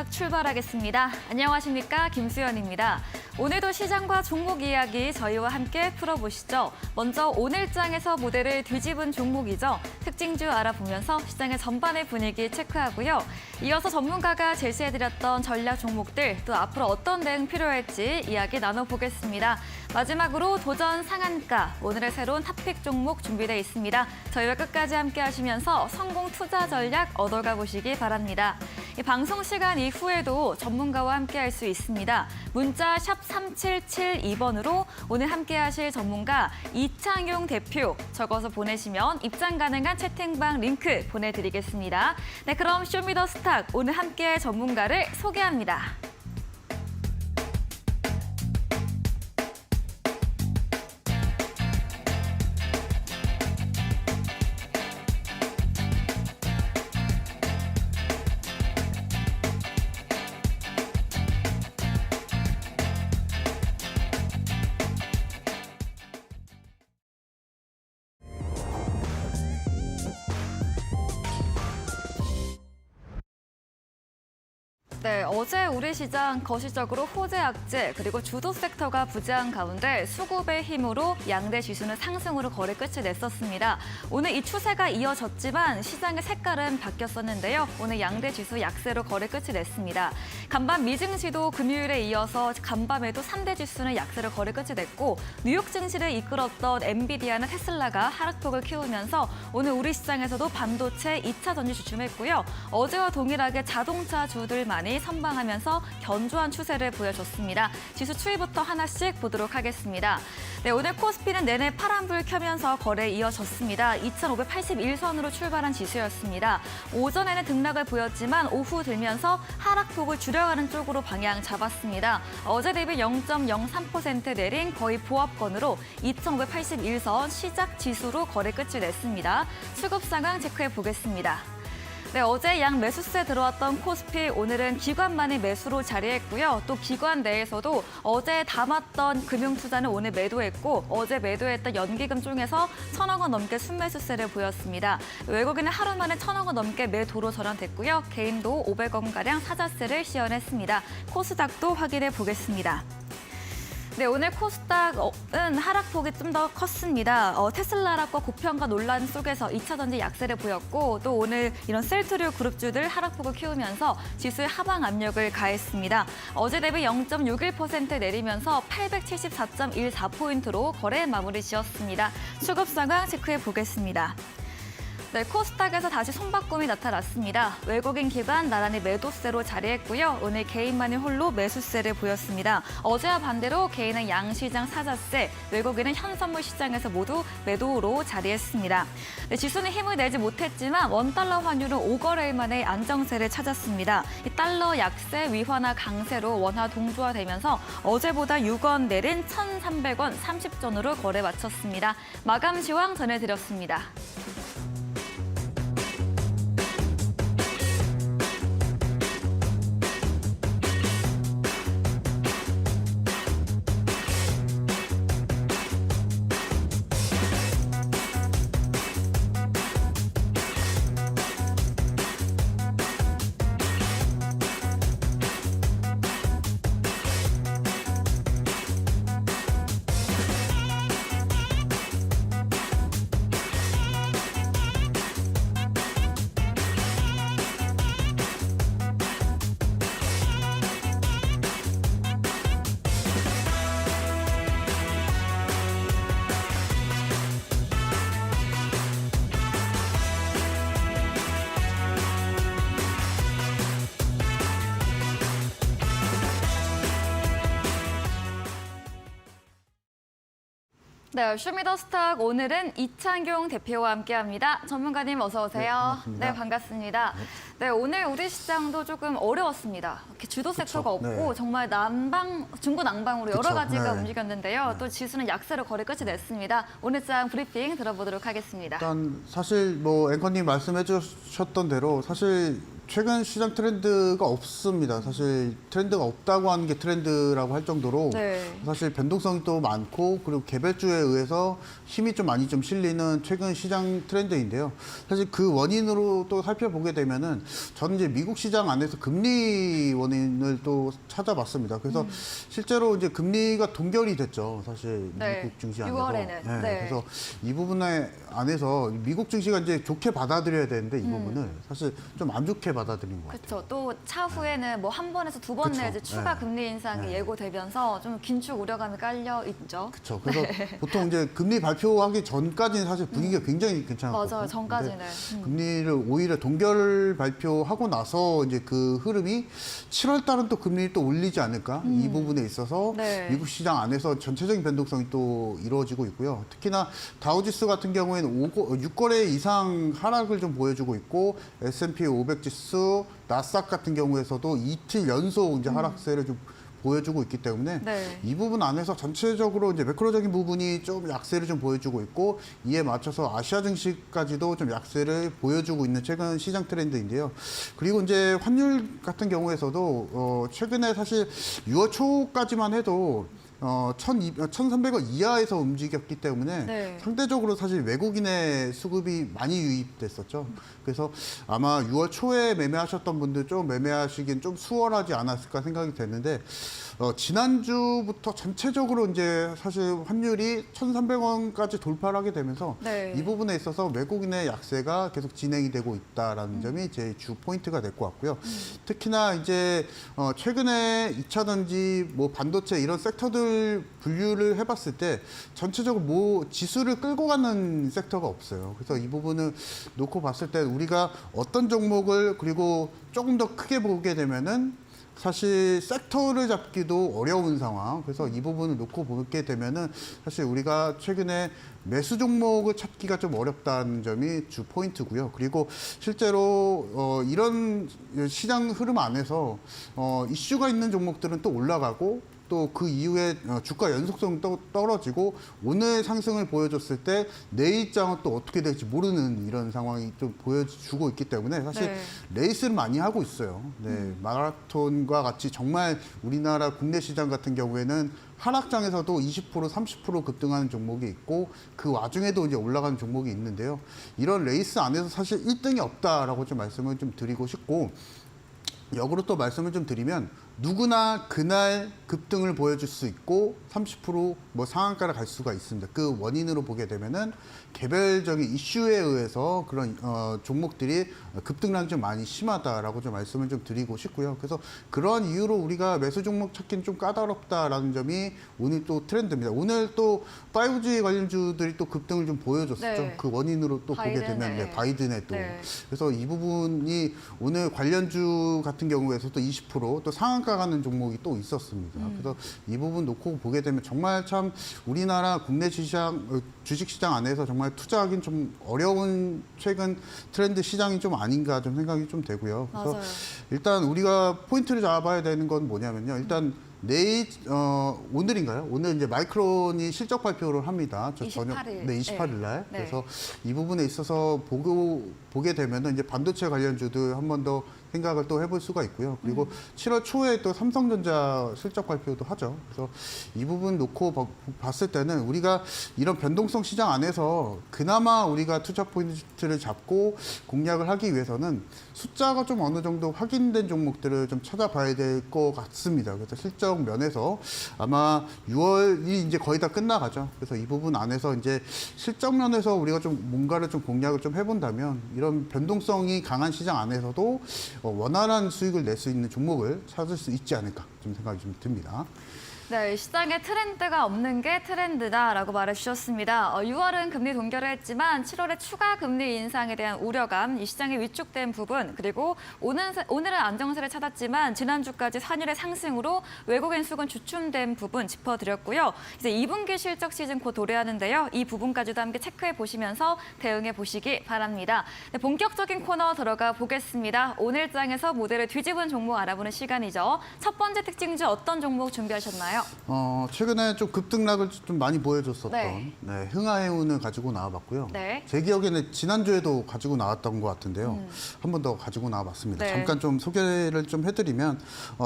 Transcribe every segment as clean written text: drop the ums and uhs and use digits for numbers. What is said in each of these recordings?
스탁 출발하겠습니다. 안녕하십니까, 김수연입니다. 오늘도 시장과 종목 이야기 저희와 함께 풀어보시죠. 먼저 오늘장에서 모델을 뒤집은 종목이죠. 특징주 알아보면서 시장의 전반의 분위기 체크하고요. 이어서 전문가가 제시해드렸던 전략 종목들, 또 앞으로 어떤 대응 필요할지 이야기 나눠보겠습니다. 마지막으로 도전 상한가, 오늘의 새로운 탑픽 종목 준비되어 있습니다. 저희와 끝까지 함께 하시면서 성공 투자 전략 얻어가 보시기 바랍니다. 이 방송 시간 이후에도 전문가와 함께 할 수 있습니다. 문자 샵 3772번으로 오늘 함께 하실 전문가 이창용 대표 적어서 보내시면 입장 가능한 채팅방 링크 보내드리겠습니다. 네, 그럼 쇼미더스탁 오늘 함께 할 전문가를 소개합니다. 네, 어제 우리 시장 거시적으로 호재 악재 그리고 주도 섹터가 부재한 가운데 수급의 힘으로 양대 지수는 상승으로 거래 끝을 냈었습니다. 오늘 이 추세가 이어졌지만 시장의 색깔은 바뀌었었는데요. 오늘 양대 지수 약세로 거래 끝을 냈습니다. 간밤 미증시도 금요일에 이어서 간밤에도 3대 지수는 약세로 거래 끝을 냈고 뉴욕 증시를 이끌었던 엔비디아나 테슬라가 하락폭을 키우면서 오늘 우리 시장에서도 반도체 2차 전지 주춤했고요. 어제와 동일하게 자동차 주들만이 선방하면서 견조한 추세를 보여줬습니다. 지수 추이부터 하나씩 보도록 하겠습니다. 네, 오늘 코스피는 내내 파란불 켜면서 거래 이어졌습니다. 2,581선으로 출발한 지수였습니다. 오전에는 등락을 보였지만 오후 들면서 하락폭을 줄여가는 쪽으로 방향 잡았습니다. 어제 대비 0.03% 내린 거의 보합권으로 2,581선 시작 지수로 거래 끝을 냈습니다. 수급 상황 체크해 보겠습니다. 네, 어제 양 매수세 들어왔던 코스피 오늘은 기관만의 매수로 자리했고요. 또 기관 내에서도 어제 담았던 금융투자는 오늘 매도했고 어제 매도했던 연기금 쪽에서 1,000억 원 넘게 순매수세를 보였습니다. 외국인은 하루 만에 1,000억 원 넘게 매도로 전환됐고요. 개인도 500원가량 사자세를 시연했습니다. 코스닥도 확인해 보겠습니다. 네, 오늘 코스닥은 하락폭이 좀 더 컸습니다. 테슬라 하락과 고평가 논란 속에서 2차 전지 약세를 보였고 또 오늘 이런 셀트리오 그룹주들 하락폭을 키우면서 지수에 하방 압력을 가했습니다. 어제 대비 0.61% 내리면서 874.14포인트로 거래 마무리 지었습니다. 수급 상황 체크해 보겠습니다. 네, 코스닥에서 다시 손바꿈이 나타났습니다. 외국인 기관 나란히 매도세로 자리했고요. 오늘 개인만이 홀로 매수세를 보였습니다. 어제와 반대로 개인은 양시장 사자세, 외국인은 현선물 시장에서 모두 매도로 자리했습니다. 네, 지수는 힘을 내지 못했지만 원달러 환율은 5거래일 만에 안정세를 찾았습니다. 이 달러 약세, 위화나 강세로 원화 동조화되면서 어제보다 6원 내린 1,300원 30전으로 거래 마쳤습니다. 마감 시황 전해드렸습니다. 네, 쇼미더스탁 오늘은 이창용 대표와 함께합니다. 전문가님 어서 오세요. 네, 반갑습니다. 네, 오늘 우리 시장도 조금 어려웠습니다. 이렇게 주도 섹터가 없고 정말 중구난방으로 여러 가지가 움직였는데요. 또 지수는 약세로 거래 끝이 냈습니다. 오늘 장 브리핑 들어보도록 하겠습니다. 일단 사실 앵커님 말씀해 주셨던 대로 사실 최근 시장 트렌드가 없습니다. 사실 트렌드가 없다고 하는 게 트렌드라고 할 정도로 네. 사실 변동성이 또 많고 그리고 개별주에 의해서 힘이 좀 많이 좀 실리는 최근 시장 트렌드인데요. 사실 그 원인으로 또 살펴보게 되면은 저는 이제 미국 시장 안에서 금리 원인을 또 찾아봤습니다. 그래서 실제로 이제 금리가 동결이 됐죠. 사실 네. 미국 증시 안에서. 6월에는. 네. 네. 그래서 이 부분에 안에서 미국 증시가 이제 좋게 받아들여야 되는데 이 부분을 사실 좀 안 좋게 받아들인 것 같아요. 그렇죠. 또 차후에는 뭐 한 번에서 두 번 그쵸. 내지 추가 네. 금리 인상이 네. 예고되면서 좀 긴축 우려감이 깔려 있죠. 그렇죠. 그래서 보통 이제 금리 발표하기 전까지는 사실 분위기가 굉장히 괜찮았거든요. 맞아요. 전까지는. 근데 금리를 오히려 동결 발표하고 나서 이제 그 흐름이 7월 달은 또 금리를 또 올리지 않을까 이 부분에 있어서 네. 미국 시장 안에서 전체적인 변동성이 또 이루어지고 있고요. 특히나 다우지수 같은 경우에는 6거래 이상 하락을 좀 보여주고 있고 S&P 500 지수, 나스닥 같은 경우에서도 이틀 연속 이제 하락세를 좀 보여주고 있기 때문에 네. 이 부분 안에서 전체적으로 이제 매크로적인 부분이 좀 약세를 좀 보여주고 있고 이에 맞춰서 아시아 증시까지도 좀 약세를 보여주고 있는 최근 시장 트렌드인데요. 그리고 이제 환율 같은 경우에서도 최근에 사실 6월 초까지만 해도 1,300원 이하에서 움직였기 때문에 네. 상대적으로 사실 외국인의 수급이 많이 유입됐었죠. 그래서 아마 6월 초에 매매하셨던 분들 좀 매매하시긴 좀 수월하지 않았을까 생각이 되는데 지난주부터 전체적으로 이제 사실 환율이 1,300원까지 돌파를 하게 되면서 네. 이 부분에 있어서 외국인의 약세가 계속 진행이 되고 있다라는 점이 제 주 포인트가 될 것 같고요. 특히나 이제 최근에 2차 전지, 뭐 반도체 이런 섹터들 분류를 해봤을 때 전체적으로 뭐 지수를 끌고 가는 섹터가 없어요. 그래서 이 부분을 놓고 봤을 때 우리가 어떤 종목을 그리고 조금 더 크게 보게 되면은 사실 섹터를 잡기도 어려운 상황. 그래서 이 부분을 놓고 보게 되면은 사실 우리가 최근에 매수 종목을 찾기가 좀 어렵다는 점이 주 포인트고요. 그리고 실제로 이런 시장 흐름 안에서 이슈가 있는 종목들은 또 올라가고 또 그 이후에 주가 연속성 또 떨어지고 오늘 상승을 보여줬을 때 내일장은 또 어떻게 될지 모르는 이런 상황이 좀 보여주고 있기 때문에 사실 네. 레이스를 많이 하고 있어요. 네, 마라톤과 같이 정말 우리나라 국내 시장 같은 경우에는 하락장에서도 20%, 30% 급등하는 종목이 있고 그 와중에도 이제 올라가는 종목이 있는데요. 이런 레이스 안에서 사실 1등이 없다라고 좀 말씀을 좀 드리고 싶고 역으로 또 말씀을 좀 드리면 누구나 그날 급등을 보여줄 수 있고 30%뭐 상한가를 갈 수가 있습니다. 그 원인으로 보게 되면은 개별적인 이슈에 의해서 그런 종목들이 급등량이 좀 많이 심하다라고 좀 말씀을 좀 드리고 싶고요. 그래서 그런 이유로 우리가 매수 종목 찾기는 좀 까다롭다라는 점이 오늘 또 트렌드입니다. 오늘 또 5G 관련주들이 또 급등을 좀 보여줬었죠. 네. 그 원인으로 또 보게 되면 바이든의. 바이든의 또 네. 그래서 이 부분이 오늘 관련주 같은 경우에서도 20%또 상한가 가는 종목이 또 있었습니다. 그래서 이 부분 놓고 보게 되면 정말 참 우리나라 국내 주식시장 안에서 정말 투자하기는 좀 어려운 최근 트렌드 시장이 좀 아닌가 좀 생각이 좀 되고요. 그래서 맞아요. 일단 우리가 포인트를 잡아야 되는 건 뭐냐면요. 일단 내일 오늘인가요? 오늘 이제 마이크론이 실적 발표를 합니다. 28일. 네, 28일 날. 네. 그래서 이 부분에 있어서 보게 되면은 이제 반도체 관련주들 한 번 더 생각을 또 해볼 수가 있고요. 그리고 7월 초에 또 삼성전자 실적 발표도 하죠. 그래서 이 부분 놓고 봤을 때는 우리가 이런 변동성 시장 안에서 그나마 우리가 투자 포인트를 잡고 공략을 하기 위해서는 숫자가 좀 어느 정도 확인된 종목들을 좀 찾아봐야 될 것 같습니다. 그래서 실적 면에서 아마 6월이 이제 거의 다 끝나가죠. 그래서 이 부분 안에서 이제 실적 면에서 우리가 좀 뭔가를 좀 공략을 좀 해본다면 이런 변동성이 강한 시장 안에서도 원활한 수익을 낼 수 있는 종목을 찾을 수 있지 않을까 좀 생각이 좀 듭니다. 네, 시장에 트렌드가 없는 게 트렌드다라고 말해주셨습니다. 6월은 금리 동결을 했지만 7월에 추가 금리 인상에 대한 우려감, 이 시장에 위축된 부분, 그리고 오늘은 안정세를 찾았지만 지난주까지 환율의 상승으로 외국인 수급 주춤된 부분 짚어드렸고요. 이제 2분기 실적 시즌 곧 도래하는데요. 이 부분까지도 함께 체크해 보시면서 대응해 보시기 바랍니다. 네, 본격적인 코너 들어가 보겠습니다. 오늘 장에서 모델을 뒤집은 종목 알아보는 시간이죠. 첫 번째 특징주 어떤 종목 준비하셨나요? 주시겠어요? 최근에 좀 급등락을 좀 많이 보여줬었던 네. 흥하해운을 가지고 나와봤고요. 네. 제 기억에는 지난주에도 가지고 나왔던 것 같은데요. 한 번 더 가지고 나와봤습니다. 네. 잠깐 좀 소개를 좀 해드리면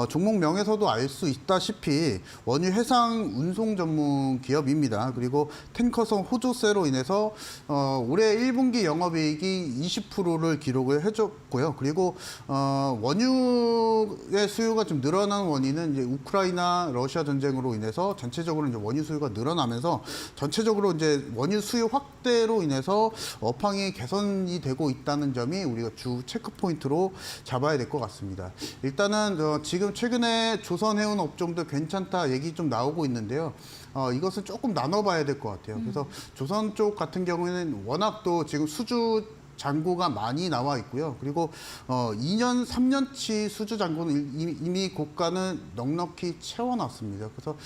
종목명에서도 알 수 있다시피 원유 해상 운송 전문 기업입니다. 그리고 탱커성 호조세로 인해서 올해 1분기 영업이익이 20%를 기록을 해줬고요. 그리고 원유의 수요가 좀 늘어난 원인은 이제 우크라이나 러시아 전쟁으로 인해서 전체적으로 이제 원유 수요가 늘어나면서 전체적으로 이제 원유 수요 확대로 인해서 업황이 개선이 되고 있다는 점이 우리가 주 체크 포인트로 잡아야 될 것 같습니다. 일단은 지금 최근에 조선해운 업종도 괜찮다 얘기 좀 나오고 있는데요. 이것은 조금 나눠봐야 될 것 같아요. 그래서 조선 쪽 같은 경우에는 워낙 또 지금 수주 잔고가 많이 나와 있고요. 그리고 2년, 3년치 수주 잔고는 이미 고가는 넉넉히 채워놨습니다. 그래서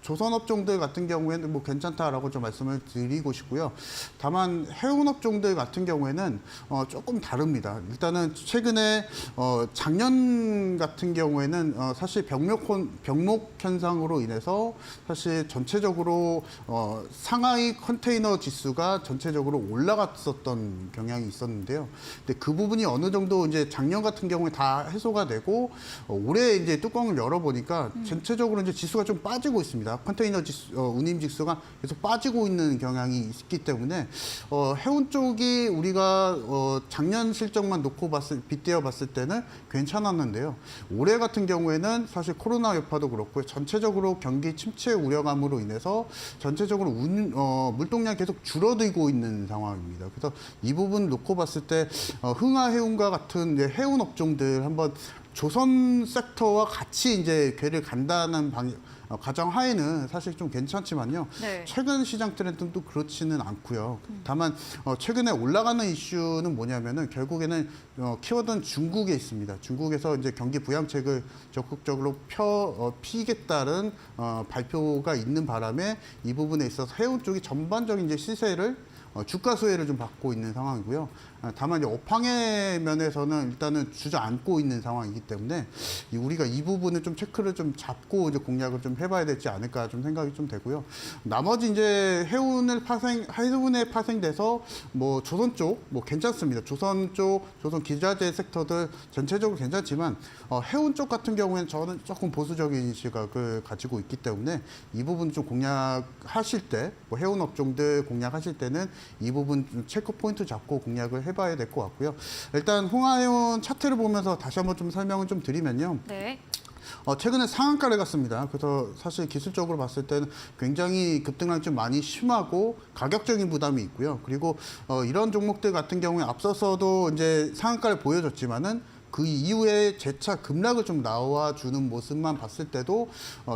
조선업종들 같은 경우에는 뭐 괜찮다라고 좀 말씀을 드리고 싶고요. 다만 해운업종들 같은 경우에는 조금 다릅니다. 일단은 최근에 작년 같은 경우에는 사실 병목 현상으로 인해서 사실 전체적으로 상하이 컨테이너 지수가 전체적으로 올라갔었던 경향이 있었는데요. 근데 그 부분이 어느 정도 이제 작년 같은 경우에 다 해소가 되고 올해 이제 뚜껑을 열어보니까 전체적으로 이제 지수가 좀 빠지고 있습니다. 컨테이너 지수, 운임 지수가 계속 빠지고 있는 경향이 있기 때문에 해운 쪽이 우리가 작년 실적만 놓고 빗대어 봤을 때는 괜찮았는데요. 올해 같은 경우에는 사실 코로나 여파도 그렇고 전체적으로 경기 침체 우려감으로 인해서 전체적으로 물동량이 계속 줄어들고 있는 상황입니다. 그래서 이 부분 놓고 봤을 때 흥하해운과 같은 이제 해운 업종들 한번 조선 섹터와 같이 이제 궤를 간다는 가정 하에는 사실 좀 괜찮지만요. 네. 최근 시장 트렌드는 또 그렇지는 않고요. 다만 최근에 올라가는 이슈는 뭐냐면은 결국에는 키워드는 중국에 있습니다. 중국에서 이제 경기 부양책을 적극적으로 피겠다는 발표가 있는 바람에 이 부분에 있어서 해운 쪽이 전반적인 이제 시세를 주가 수혜를 좀 받고 있는 상황이고요. 다만 이제 업황의 면에서는 일단은 주저앉고 있는 상황이기 때문에 우리가 이 부분을 좀 체크를 좀 잡고 이제 공략을 좀 해봐야 되지 않을까 좀 생각이 좀 되고요. 나머지 이제 해운에 파생돼서 뭐 조선 쪽 뭐 괜찮습니다. 조선 쪽, 조선 기자재 섹터들 전체적으로 괜찮지만 해운 쪽 같은 경우에는 저는 조금 보수적인 시각을 가지고 있기 때문에 이 부분 좀 공략하실 때, 뭐 해운 업종들 공략하실 때는 이 부분 좀 체크 포인트 잡고 공략을 해봐야 될 것 같고요. 일단 흥하해운 차트를 보면서 다시 한번 좀 설명을 좀 드리면요. 네. 최근에 상한가를 갔습니다. 그래서 사실 기술적으로 봤을 때는 굉장히 급등량이 좀 많이 심하고 가격적인 부담이 있고요. 그리고 이런 종목들 같은 경우에 앞서서도 이제 상한가를 보여줬지만은 그 이후에 재차 급락을 좀 나와주는 모습만 봤을 때도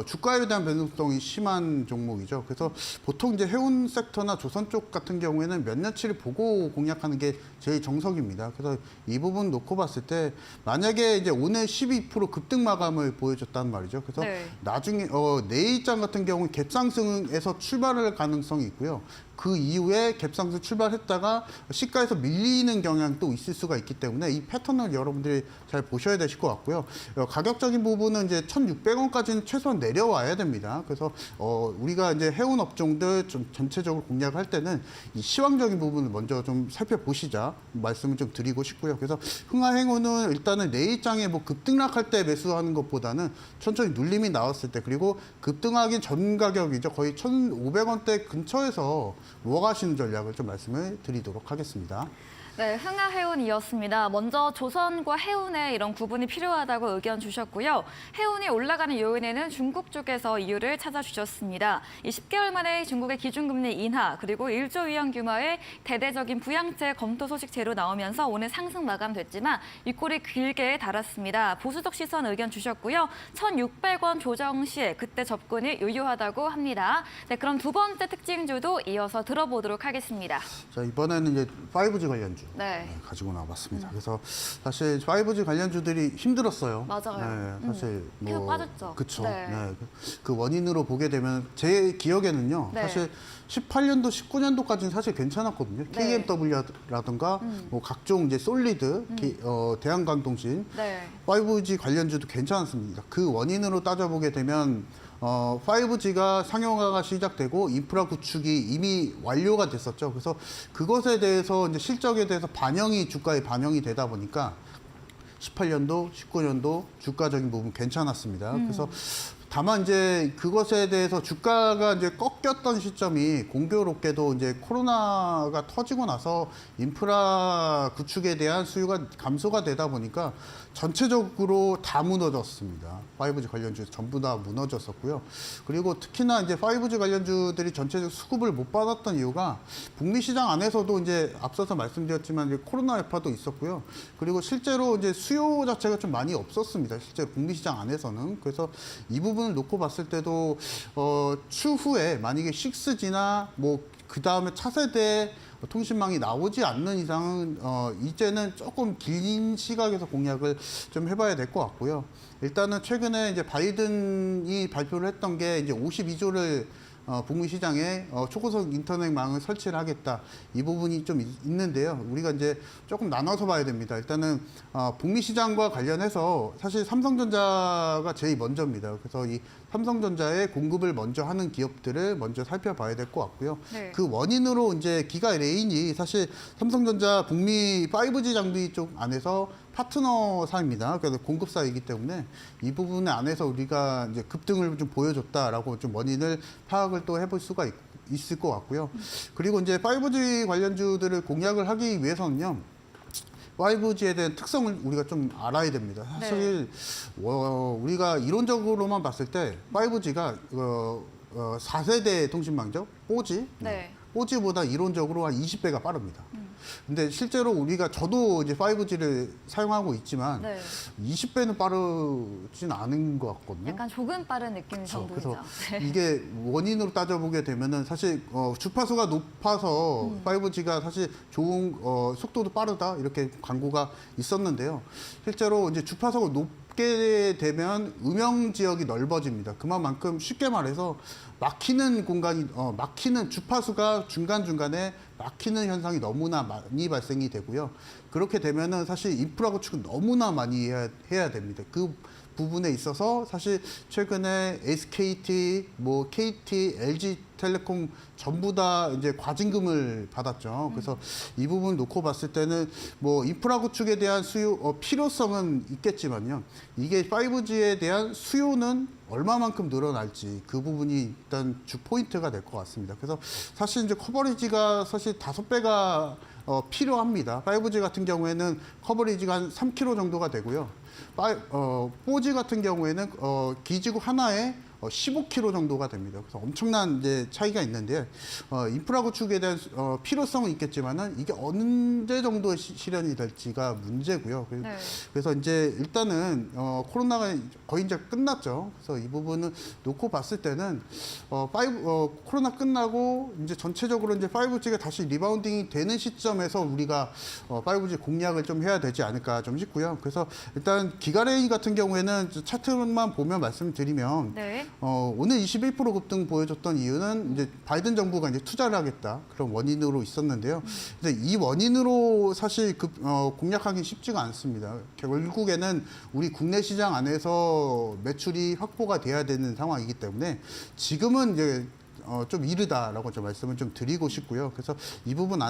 주가에 대한 변동성이 심한 종목이죠. 그래서 보통 이제 해운 섹터나 조선 쪽 같은 경우에는 몇 년치를 보고 공략하는 게 제일 정석입니다. 그래서 이 부분 놓고 봤을 때 만약에 이제 오늘 12% 급등 마감을 보여줬단 말이죠. 그래서 네. 나중에 내일장 같은 경우는 갭상승에서 출발할 가능성이 있고요. 그 이후에 갭상승 출발했다가 시가에서 밀리는 경향도 있을 수가 있기 때문에 이 패턴을 여러분들이 잘 보셔야 되실 것 같고요. 가격적인 부분은 이제 1,600원까지는 최소한 내려와야 됩니다. 그래서 우리가 이제 해운 업종들 좀 전체적으로 공략할 때는 이 시황적인 부분을 먼저 좀 살펴보시자 말씀을 좀 드리고 싶고요. 그래서 흥하해운은 일단은 내일장에 뭐 급등락할 때 매수하는 것보다는 천천히 눌림이 나왔을 때 그리고 급등하기 전 가격이죠. 거의 1,500원대 근처에서 모아가시는 전략을 좀 말씀을 드리도록 하겠습니다. 네, 흥하해운이었습니다. 먼저 조선과 해운의 이런 구분이 필요하다고 의견 주셨고요. 해운이 올라가는 요인에는 중국 쪽에서 이유를 찾아주셨습니다. 이 10개월 만에 중국의 기준금리 인하 그리고 1조 위안 규모의 대대적인 부양책 검토 소식제로 나오면서 오늘 상승 마감됐지만 윗골이 길게 달았습니다. 보수적 시선 의견 주셨고요. 1,600원 조정 시에 그때 접근이 유효하다고 합니다. 네, 그럼 두 번째 특징주도 이어서 들어보도록 하겠습니다. 자, 이번에는 이제 5G 관련주. 네. 가지고 나왔습니다. 그래서 사실 5G 관련주들이 힘들었어요. 맞아요. 네, 사실 계속 빠졌죠. 그렇죠. 네. 네. 그 원인으로 보게 되면 제 기억에는요. 네. 사실 18년도, 19년도까지는 사실 괜찮았거든요. 네. KMW라든가 뭐 각종 이제 솔리드, 대한광통신, 네. 5G 관련주도 괜찮았습니다. 그 원인으로 따져보게 되면 5G가 상용화가 시작되고 인프라 구축이 이미 완료가 됐었죠. 그래서 그것에 대해서 이제 실적에 대해서 주가에 반영이 되다 보니까 18년도, 19년도 주가적인 부분 괜찮았습니다. 그래서 다만 이제 그것에 대해서 주가가 이제 꺾였던 시점이 공교롭게도 이제 코로나가 터지고 나서 인프라 구축에 대한 수요가 감소가 되다 보니까 전체적으로 다 무너졌습니다. 5G 관련주 전부 다 무너졌었고요. 그리고 특히나 이제 5G 관련주들이 전체적 수급을 못 받았던 이유가 북미 시장 안에서도 이제 앞서서 말씀드렸지만 이제 코로나 여파도 있었고요. 그리고 실제로 이제 수요 자체가 좀 많이 없었습니다. 실제 북미 시장 안에서는. 그래서 이 부분을 놓고 봤을 때도 추후에 만약에 6G나 뭐 그 다음에 차세대 통신망이 나오지 않는 이상은 이제는 조금 긴 시각에서 공략을 좀 해봐야 될 것 같고요. 일단은 최근에 이제 바이든이 발표를 했던 게 이제 52조를 북미 시장에 초고속 인터넷망을 설치를 하겠다. 이 부분이 좀 있는데요. 우리가 이제 조금 나눠서 봐야 됩니다. 일단은 북미 시장과 관련해서 사실 삼성전자가 제일 먼저입니다. 그래서 이 삼성전자의 공급을 먼저 하는 기업들을 먼저 살펴봐야 될 것 같고요. 네. 그 원인으로 이제 기가 레인이 사실 삼성전자 북미 5G 장비 쪽 안에서 파트너사입니다. 그래서 공급사이기 때문에 이 부분 안에서 우리가 이제 급등을 좀 보여줬다라고 좀 원인을 파악을 또 해볼 수가 있을 것 같고요. 그리고 이제 5G 관련주들을 공략을 하기 위해서는요. 5G에 대한 특성을 우리가 좀 알아야 됩니다. 사실 우리가 이론적으로만 봤을 때 5G가 4세대 통신망이죠. 4G. 네. 4G보다 이론적으로 한 20배가 빠릅니다. 근데 실제로 저도 이제 5G를 사용하고 있지만 네. 20배는 빠르진 않은 것 같거든요. 약간 조금 빠른 느낌 정도이죠. 그래서 이게 원인으로 따져보게 되면은 사실 주파수가 높아서 5G가 사실 좋은 속도도 빠르다 이렇게 광고가 있었는데요. 실제로 이제 주파수가 높게 되면 음영 지역이 넓어집니다. 그만큼 쉽게 말해서 막히는 공간이 막히는 주파수가 중간중간에 막히는 현상이 너무나 많이 발생이 되고요. 그렇게 되면은 사실 인프라 구축은 너무나 많이 해야 됩니다. 그 부분에 있어서 사실 최근에 SKT, 뭐 KT, LG텔레콤 전부 다 이제 과징금을 받았죠. 그래서 이 부분 놓고 봤을 때는 뭐 인프라 구축에 대한 필요성은 있겠지만요. 이게 5G에 대한 수요는 얼마만큼 늘어날지 그 부분이 일단 주 포인트가 될 것 같습니다. 그래서 사실 이제 커버리지가 사실 5배가 필요합니다. 5G 같은 경우에는 커버리지가 한 3km 정도가 되고요. 4G 같은 경우에는 기지국 하나에 15km 정도가 됩니다. 그래서 엄청난 이제 차이가 있는데 인프라 구축에 대한 필요성은 있겠지만은 이게 언제 정도 실현이 될지가 문제고요. 네. 그래서 이제 일단은 코로나가 거의 이제 끝났죠. 그래서 이 부분을 놓고 봤을 때는 코로나 끝나고 이제 전체적으로 이제 5G가 다시 리바운딩이 되는 시점에서 우리가 5G 공략을 좀 해야 되지 않을까 좀 싶고요. 그래서 일단 기가레이 같은 경우에는 차트만 보면 말씀드리면 네. 오늘 21% 급등 보여줬던 이유는 이제 바이든 정부가 이제 투자를 하겠다 그런 원인으로 있었는데요. 근데 이 원인으로 사실 공략하기 쉽지가 않습니다. 결국에는 우리 국내 시장 안에서 매출이 확보가 돼야 되는 상황이기 때문에 지금은 이제 좀 이르다라고 좀 말씀을 좀 드리고 싶고요. 그래서 이 부분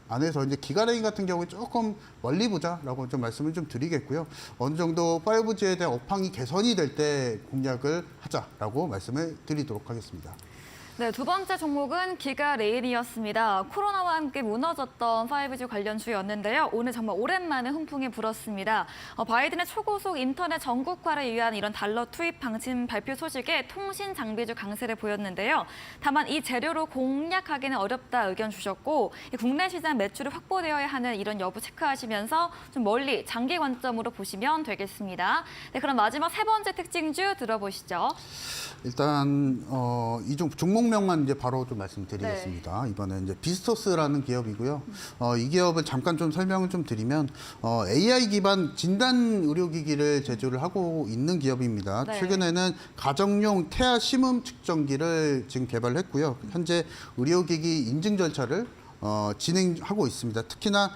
안에서 이제 기가레인 같은 경우에 조금 멀리 보자라고 좀 말씀을 좀 드리겠고요. 어느 정도 5G에 대한 업황이 개선이 될 때 공략을 하자라고 말씀을 드리도록 하겠습니다. 네, 두 번째 종목은 기가레일이었습니다. 코로나와 함께 무너졌던 5G 관련주였는데요. 오늘 정말 오랜만에 훈풍이 불었습니다. 바이든의 초고속 인터넷 전국화를 위한 이런 달러 투입 방침 발표 소식에 통신 장비주 강세를 보였는데요. 다만 이 재료로 공략하기는 어렵다 의견 주셨고 국내 시장 매출이 확보되어야 하는 이런 여부 체크하시면서 좀 멀리 장기 관점으로 보시면 되겠습니다. 네, 그럼 마지막 세 번째 특징주 들어보시죠. 일단 이 종목명만 이제 바로 좀 말씀드리겠습니다. 이번에 이제 비스토스라는 기업이고요. 이 기업을 잠깐 좀 설명을 좀 드리면 AI 기반 진단 의료기기를 제조를 하고 있는 기업입니다. 네. 최근에는 가정용 태아 심음 측정기를 지금 개발했고요. 현재 의료기기 인증 절차를 진행하고 있습니다. 특히나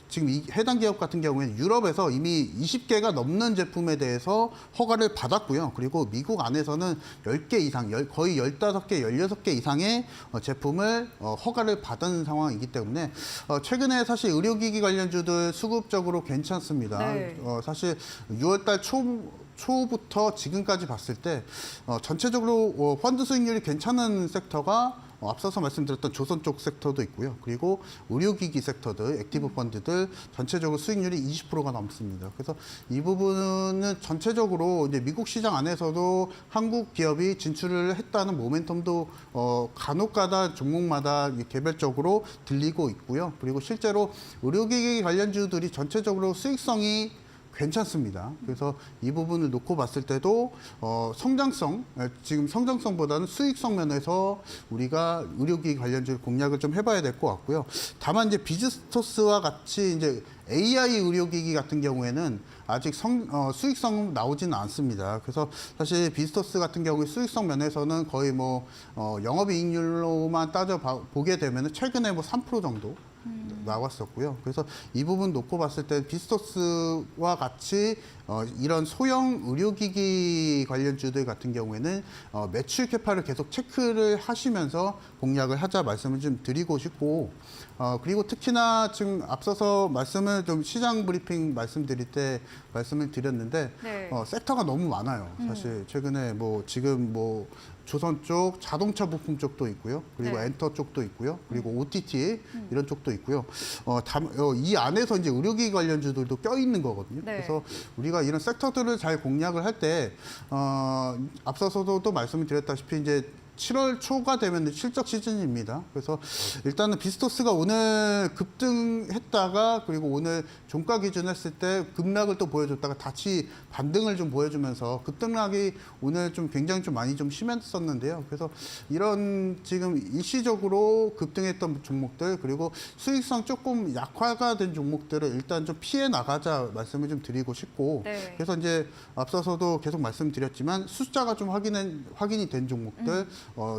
지금 해당 기업 같은 경우에는 유럽에서 이미 20개가 넘는 제품에 대해서 허가를 받았고요. 그리고 미국 안에서는 10개 이상, 거의 15개, 16개 이상의 제품을 허가를 받은 상황이기 때문에 최근에 사실 의료기기 관련주들 수급적으로 괜찮습니다. 네. 사실 6월달 초부터 지금까지 봤을 때 전체적으로 펀드 수익률이 괜찮은 섹터가 앞서서 말씀드렸던 조선 쪽 섹터도 있고요. 그리고 의료기기 섹터들, 액티브 펀드들 전체적으로 수익률이 20%가 넘습니다. 그래서 이 부분은 전체적으로 이제 미국 시장 안에서도 한국 기업이 진출을 했다는 모멘텀도 간혹가다 종목마다 개별적으로 들리고 있고요. 그리고 실제로 의료기기 관련주들이 전체적으로 수익성이 괜찮습니다. 그래서 이 부분을 놓고 봤을 때도 지금 성장성보다는 수익성 면에서 우리가 의료기기 관련주 공략을 좀 해봐야 될 것 같고요. 다만 이제 비즈토스와 같이 이제 AI 의료기기 같은 경우에는 아직 수익성 나오지는 않습니다. 그래서 사실 비즈토스 같은 경우에 수익성 면에서는 거의 영업이익률로만 보게 되면 최근에 3% 정도 나왔었고요. 그래서 이 부분 놓고 봤을 때 비스토스와 같이 이런 소형 의료기기 관련주들 같은 경우에는 매출 캐파를 계속 체크를 하시면서 공략을 하자 말씀을 좀 드리고 싶고 그리고 특히나 지금 앞서서 말씀을 좀 시장 브리핑 말씀드릴 때 말씀을 드렸는데 네. 섹터가 너무 많아요. 사실 최근에 지금 조선 쪽 자동차 부품 쪽도 있고요. 그리고 네. 엔터 쪽도 있고요. 그리고 OTT 이런 쪽도 있고요. 이 안에서 이제 의료기기 관련주들도 껴 있는 거거든요. 네. 그래서 우리가 이런 섹터들을 잘 공략을 할 때 앞서서도 또 말씀을 드렸다시피 이제 7월 초가 되면 실적 시즌입니다. 그래서 일단은 비스토스가 오늘 급등했다가 그리고 오늘 종가 기준 했을 때 급락을 또 보여줬다가 다시 반등을 좀 보여주면서 급등락이 오늘 좀 굉장히 좀 많이 좀 심했었는데요. 그래서 이런 지금 일시적으로 급등했던 종목들 그리고 수익성 조금 약화가 된 종목들을 일단 좀 피해 나가자 말씀을 좀 드리고 싶고 네. 그래서 이제 앞서서도 계속 말씀드렸지만 숫자가 좀 확인이 된 종목들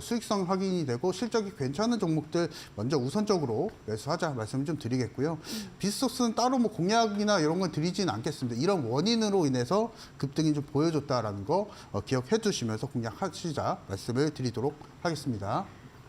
수익성 확인이 되고 실적이 괜찮은 종목들 먼저 우선적으로 매수하자 말씀을 좀 드리겠고요. 비스토스는 따로 공약이나 이런 건 드리지는 않겠습니다. 이런 원인으로 인해서 급등이 좀 보여줬다라는 거 기억해 두시면서 공략하시자 말씀을 드리도록 하겠습니다.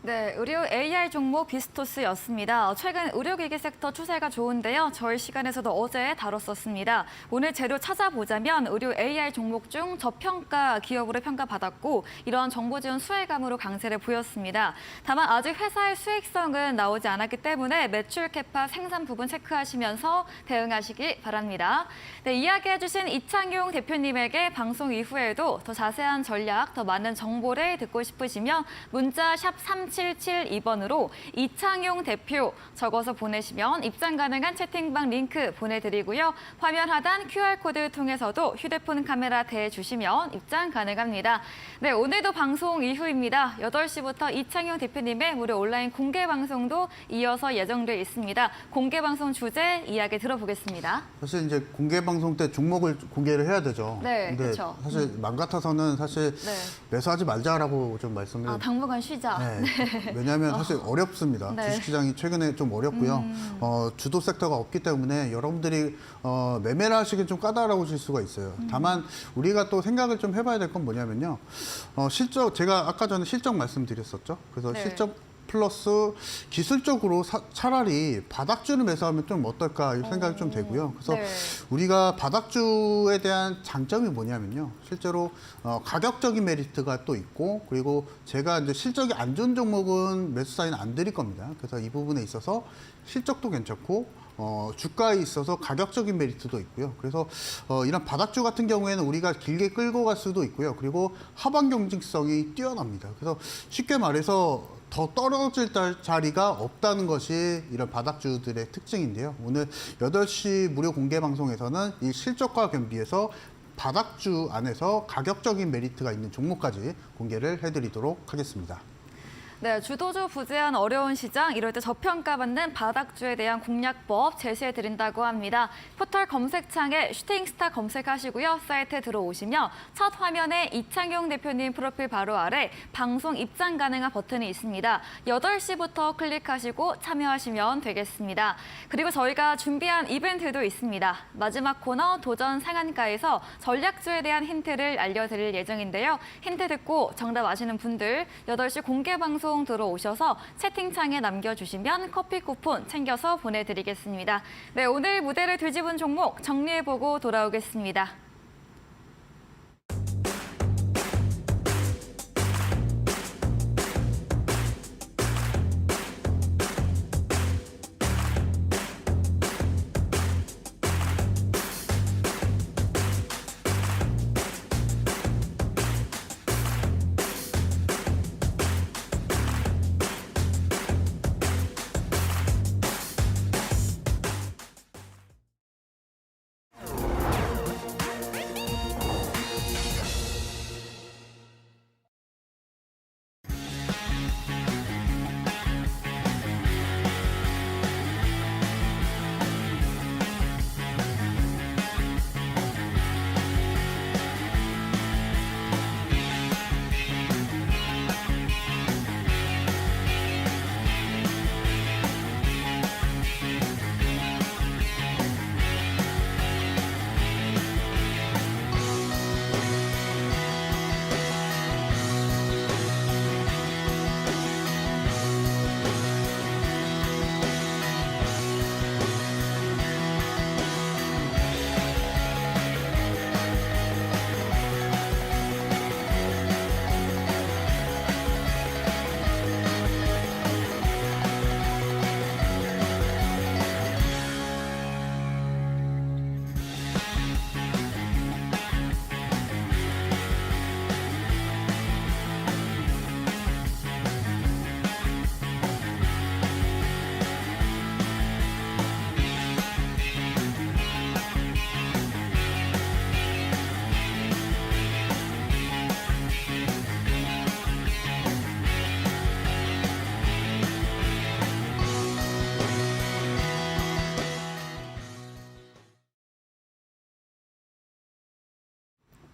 네, 의료 AI 종목 비스토스였습니다. 최근 의료기기 섹터 추세가 좋은데요. 저희 시간에서도 어제 다뤘었습니다. 오늘 재료 찾아보자면 의료 AI 종목 중 저평가 기업으로 평가받았고 이러한 정보 지원 수혜감으로 강세를 보였습니다. 다만 아직 회사의 수익성은 나오지 않았기 때문에 매출 캐파 생산 부분 체크하시면서 대응하시기 바랍니다. 네, 이야기해주신 이창용 대표님에게 방송 이후에도 더 자세한 전략, 더 많은 정보를 듣고 싶으시면 문자 샵 3772번으로 이창용 대표 적어서 보내시면 입장 가능한 채팅방 링크 보내드리고요. 화면 하단 QR코드 통해서도 휴대폰 카메라 대주시면 입장 가능합니다. 네, 오늘도 방송 이후입니다. 8시부터 이창용 대표님의 무료 온라인 공개 방송도 이어서 예정돼 있습니다. 공개 방송 주제 이야기 들어보겠습니다. 사실 이제 공개 방송 때 종목을 공개를 해야 되죠. 네, 근데 그렇죠. 사실 맘 같아서는 사실 네. 매수하지 말자라고 좀 말씀을 당분간 쉬자. 네. 왜냐하면 사실 어렵습니다. 네. 주식시장이 최근에 좀 어렵고요. 주도 섹터가 없기 때문에 여러분들이 매매를 하시기 좀 까다로우실 수가 있어요. 다만 우리가 또 생각을 좀 해봐야 될 건 뭐냐면요. 제가 아까 전에 실적 말씀드렸었죠. 그래서 네. 실적 플러스 기술적으로 차라리 바닥주를 매수하면 좀 어떨까 이 생각이 좀 되고요. 그래서 네. 우리가 바닥주에 대한 장점이 뭐냐면요. 실제로 가격적인 메리트가 또 있고 그리고 제가 이제 실적이 안 좋은 종목은 매수 사인을 안 드릴 겁니다. 그래서 이 부분에 있어서 실적도 괜찮고 주가에 있어서 가격적인 메리트도 있고요. 그래서 이런 바닥주 같은 경우에는 우리가 길게 끌고 갈 수도 있고요. 그리고 하방 경직성이 뛰어납니다. 그래서 쉽게 말해서 더 떨어질 자리가 없다는 것이 이런 바닥주들의 특징인데요. 오늘 8시 무료 공개 방송에서는 이 실적과 겸비해서 바닥주 안에서 가격적인 메리트가 있는 종목까지 공개를 해드리도록 하겠습니다. 네, 주도주 부재한 어려운 시장, 이럴 때 저평가받는 바닥주에 대한 공략법 제시해드린다고 합니다. 포털 검색창에 슈팅스타 검색하시고요. 사이트에 들어오시면 첫 화면에 이창용 대표님 프로필 바로 아래 방송 입장 가능한 버튼이 있습니다. 8시부터 클릭하시고 참여하시면 되겠습니다. 그리고 저희가 준비한 이벤트도 있습니다. 마지막 코너 도전 상한가에서 전략주에 대한 힌트를 알려드릴 예정인데요. 힌트 듣고 정답 아시는 분들 8시 공개 방송 들어오셔서 채팅창에 남겨주시면 커피 쿠폰 챙겨서 보내드리겠습니다. 네, 오늘 무대를 뒤집은 종목 정리해보고 돌아오겠습니다.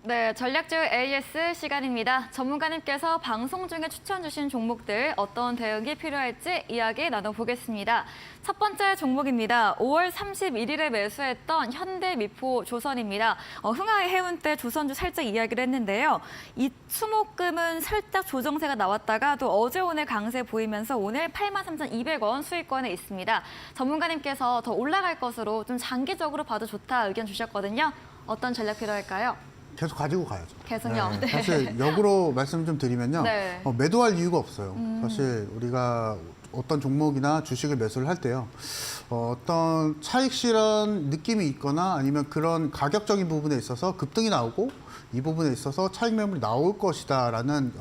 네, 전략주 AS 시간입니다. 전문가님께서 방송 중에 추천 주신 종목들 어떤 대응이 필요할지 이야기 나눠보겠습니다. 첫 번째 종목입니다. 5월 31일에 매수했던 현대미포조선입니다. 흥하의 해운 때 조선주 살짝 이야기를 했는데요. 이 수목금은 살짝 조정세가 나왔다가 또 어제 오늘 강세 보이면서 오늘 83,200원 수익권에 있습니다. 전문가님께서 더 올라갈 것으로 좀 장기적으로 봐도 좋다 의견 주셨거든요. 어떤 전략 필요할까요? 계속 가지고 가야죠. 계속요? 네. 사실 역으로 말씀 좀 드리면요. 네. 매도할 이유가 없어요. 사실 우리가 어떤 종목이나 주식을 매수를 할 때요. 어떤 차익 실현 느낌이 있거나 아니면 그런 가격적인 부분에 있어서 급등이 나오고 이 부분에 있어서 차익 매물이 나올 것이다라는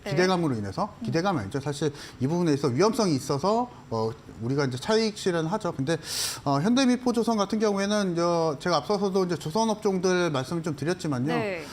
기대감으로 인해서 기대감이 아니죠. 사실 이 부분에 있어 위험성이 있어서 우리가 이제 차익 실현하죠. 근데 현대미포조선 같은 경우에는 제가 앞서서도 이제 조선업종들 말씀을 좀 드렸지만요. 네.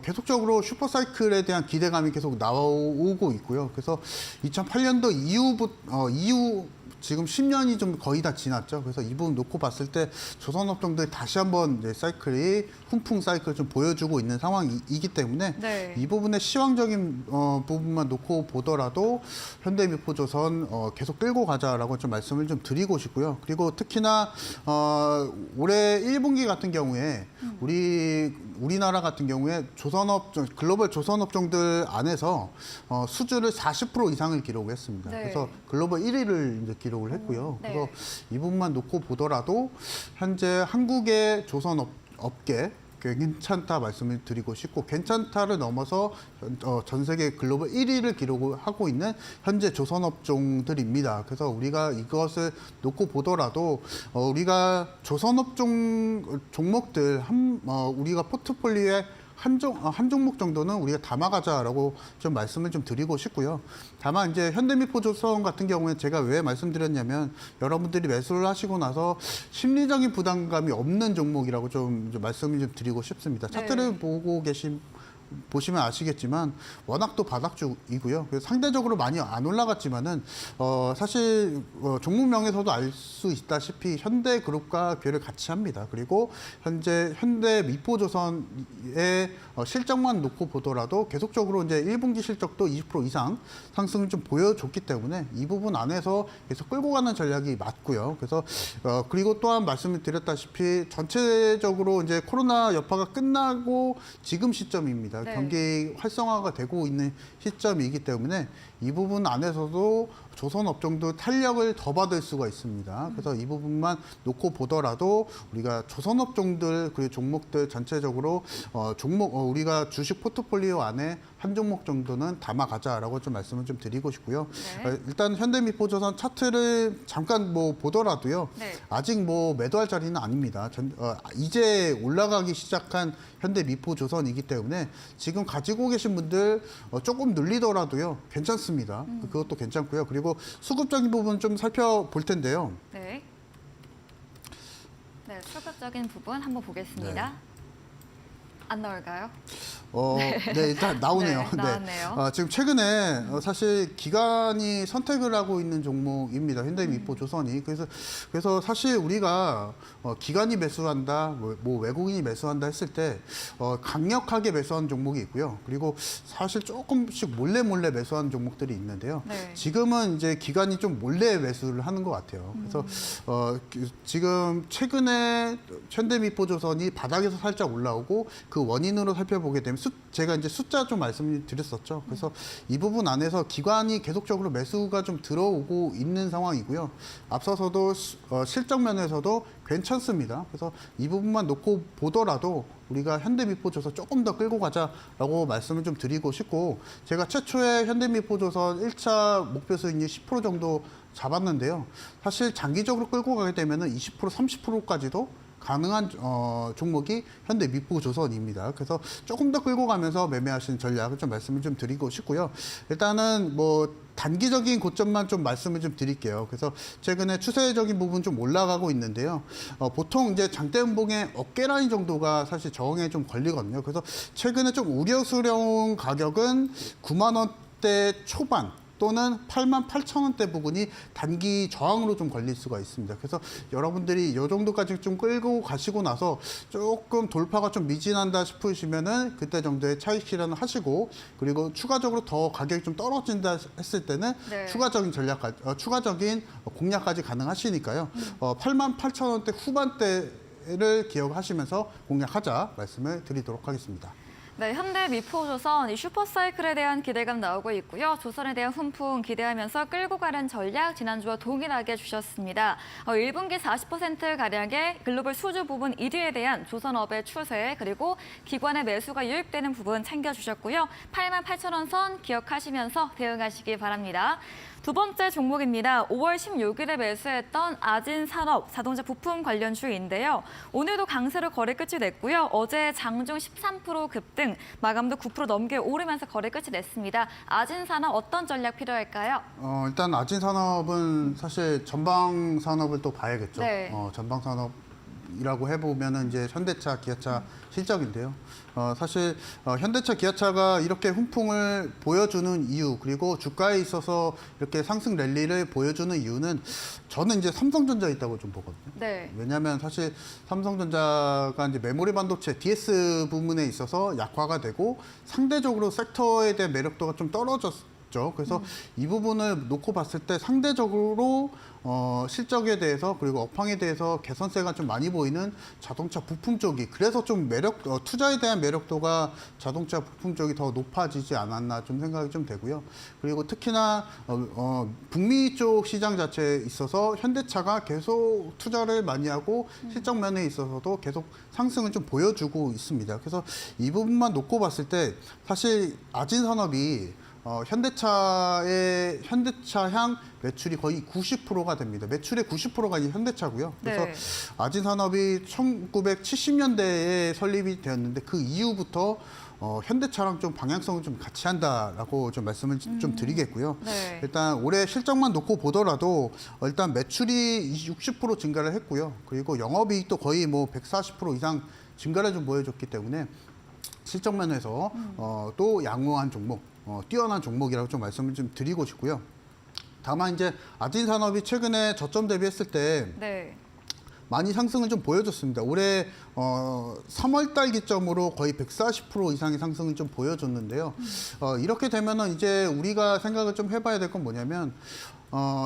계속적으로 슈퍼사이클에 대한 기대감이 계속 나오고 있고요. 그래서 2008년도 이후 지금 10년이 좀 거의 다 지났죠. 그래서 이 부분 놓고 봤을 때 조선업종들이 다시 한번 이제 사이클이 훈풍 사이클 좀 보여주고 있는 상황이기 때문에 네. 이 부분의 시황적인 부분만 놓고 보더라도 현대미포조선 계속 끌고 가자라고 좀 말씀을 좀 드리고 싶고요. 그리고 특히나 올해 1분기 같은 경우에 우리나라 같은 경우에 글로벌 조선업종들 안에서 수주를 40% 이상을 기록했습니다. 네. 그래서 글로벌 1위를 이제 기록을 했고요. 네. 그래서 이 부분만 놓고 보더라도 현재 한국의 조선업계 괜찮다 말씀을 드리고 싶고 괜찮다를 넘어서 전 세계 글로벌 1위를 기록하고 있는 현재 조선업종들입니다. 그래서 우리가 이것을 놓고 보더라도 우리가 조선업종 종목들 우리가 포트폴리오에 한 종목 정도는 우리가 담아가자라고 좀 말씀을 좀 드리고 싶고요. 다만 이제 현대미포조선 같은 경우에 제가 왜 말씀드렸냐면 여러분들이 매수를 하시고 나서 심리적인 부담감이 없는 종목이라고 좀 말씀을 좀 드리고 싶습니다. 차트를 보고 계신 보시면 아시겠지만 워낙 또 바닥주이고요. 그래서 상대적으로 많이 안 올라갔지만은 사실 종목명에서도 알 수 있다시피 현대그룹과 비교를 같이 합니다. 그리고 현재 현대미포조선의 실적만 놓고 보더라도 계속적으로 이제 1분기 실적도 20% 이상 상승을 좀 보여줬기 때문에 이 부분 안에서 계속 끌고 가는 전략이 맞고요. 그래서 그리고 또한 말씀을 드렸다시피 전체적으로 이제 코로나 여파가 끝나고 지금 시점입니다. 네. 경기 활성화가 되고 있는 시점이기 때문에 이 부분 안에서도 조선업종도 탄력을 더 받을 수가 있습니다. 그래서 이 부분만 놓고 보더라도 우리가 조선업종들 그리고 종목들 전체적으로 우리가 주식 포트폴리오 안에 한 종목 정도는 담아가자라고 좀 말씀을 좀 드리고 싶고요. 네. 일단 현대미포조선 차트를 잠깐 뭐 보더라도요. 네. 아직 뭐 매도할 자리는 아닙니다. 이제 올라가기 시작한 현대미포조선이기 때문에 지금 가지고 계신 분들 조금 눌리더라도요. 괜찮습니다. 그것도 괜찮고요. 그리고 수급적인 부분 좀 살펴볼 텐데요. 네. 네, 수급적인 부분 한번 보겠습니다. 안 나올까요? 네, 일단 나오네요. 네, 나왔네요. 지금 최근에 사실 기관이 선택을 하고 있는 종목입니다. 현대미포조선이. 그래서 사실 우리가 기관이 매수한다, 뭐 외국인이 매수한다 했을 때 강력하게 매수한 종목이 있고요. 그리고 사실 조금씩 몰래 매수하는 종목들이 있는데요. 네. 지금은 이제 기관이 좀 몰래 매수를 하는 것 같아요. 그래서 지금 최근에 현대미포조선이 바닥에서 살짝 올라오고 그 원인으로 살펴보게 되면 제가 이제 숫자 좀 말씀드렸었죠. 그래서 이 부분 안에서 기관이 계속적으로 매수가 좀 들어오고 있는 상황이고요. 앞서서도 실적 면에서도 괜찮습니다. 그래서 이 부분만 놓고 보더라도 우리가 현대미포조선 조금 더 끌고 가자라고 말씀을 좀 드리고 싶고, 제가 최초에 현대미포조선 1차 목표 수익률 10% 정도 잡았는데요. 사실 장기적으로 끌고 가게 되면은 20% 30%까지도 가능한 종목이 현대미포조선입니다. 그래서 조금 더 끌고 가면서 매매하시는 전략을 좀 말씀을 좀 드리고 싶고요. 일단은 뭐 단기적인 고점만 좀 말씀을 좀 드릴게요. 그래서 최근에 추세적인 부분 좀 올라가고 있는데요. 보통 이제 장대음봉의 어깨 라인 정도가 사실 저항에 좀 걸리거든요. 그래서 최근에 좀 우려스러운 가격은 9만 원대 초반 또는 88,000원대 부분이 단기 저항으로 좀 걸릴 수가 있습니다. 그래서 여러분들이 이 정도까지 좀 끌고 가시고 나서 조금 돌파가 좀 미진한다 싶으시면은 그때 정도의 차익 실현을 하시고, 그리고 추가적으로 더 가격이 좀 떨어진다 했을 때는 네. 추가적인 공략까지 가능하시니까요. 88,000원대 후반대를 기억하시면서 공략하자 말씀을 드리도록 하겠습니다. 네, 현대미포조선 이 슈퍼사이클에 대한 기대감 나오고 있고요. 조선에 대한 훈풍 기대하면서 끌고 가는 전략 지난주와 동일하게 주셨습니다. 1분기 40%가량의 글로벌 수주 부분 1위에 대한 조선업의 추세, 그리고 기관의 매수가 유입되는 부분 챙겨주셨고요. 88,000원 선 기억하시면서 대응하시기 바랍니다. 두 번째 종목입니다. 5월 16일에 매수했던 아진산업 자동차 부품 관련주인데요. 오늘도 강세로 거래 끝이 냈고요. 어제 장중 13% 급등, 마감도 9% 넘게 오르면서 거래 끝이 냈습니다. 아진산업 어떤 전략 필요할까요? 일단 아진산업은 사실 전방산업을 또 봐야겠죠. 네. 전방산업이라고 해보면은 이제 현대차, 기아차 실적인데요. 사실 현대차, 기아차가 이렇게 훈풍을 보여주는 이유, 그리고 주가에 있어서 이렇게 상승 랠리를 보여주는 이유는 저는 이제 삼성전자에 있다고 좀 보거든요. 네. 왜냐하면 사실 삼성전자가 이제 메모리 반도체 DS 부분에 있어서 약화가 되고 상대적으로 섹터에 대한 매력도가 좀 떨어졌죠. 그래서 이 부분을 놓고 봤을 때 상대적으로 실적에 대해서 그리고 업황에 대해서 개선세가 좀 많이 보이는 자동차 부품 쪽이, 그래서 좀 투자에 대한 매력도가 자동차 부품 쪽이 더 높아지지 않았나 좀 생각이 좀 되고요. 그리고 특히나 북미 쪽 시장 자체에 있어서 현대차가 계속 투자를 많이 하고 실적 면에 있어서도 계속 상승을 좀 보여주고 있습니다. 그래서 이 부분만 놓고 봤을 때 사실 아진산업이 현대차향 매출이 거의 90%가 됩니다. 매출의 90%가 이제 현대차고요. 그래서 네. 아진산업이 1970년대에 설립이 되었는데 그 이후부터 현대차랑 좀 방향성을 좀 같이 한다라고 좀 말씀을 좀 드리겠고요. 네. 일단 올해 실적만 놓고 보더라도 일단 매출이 60% 증가를 했고요. 그리고 영업이익도 거의 뭐 140% 이상 증가를 좀 보여줬기 때문에 실적 면에서 또 양호한 종목, 뛰어난 종목이라고 좀 말씀을 좀 드리고 싶고요. 다만 이제 아진산업이 최근에 저점 대비했을 때 네. 많이 상승을 좀 보여줬습니다. 올해 3월 달 기점으로 거의 140% 이상의 상승을 좀 보여줬는데요. 이렇게 되면은 이제 우리가 생각을 좀 해봐야 될 건 뭐냐면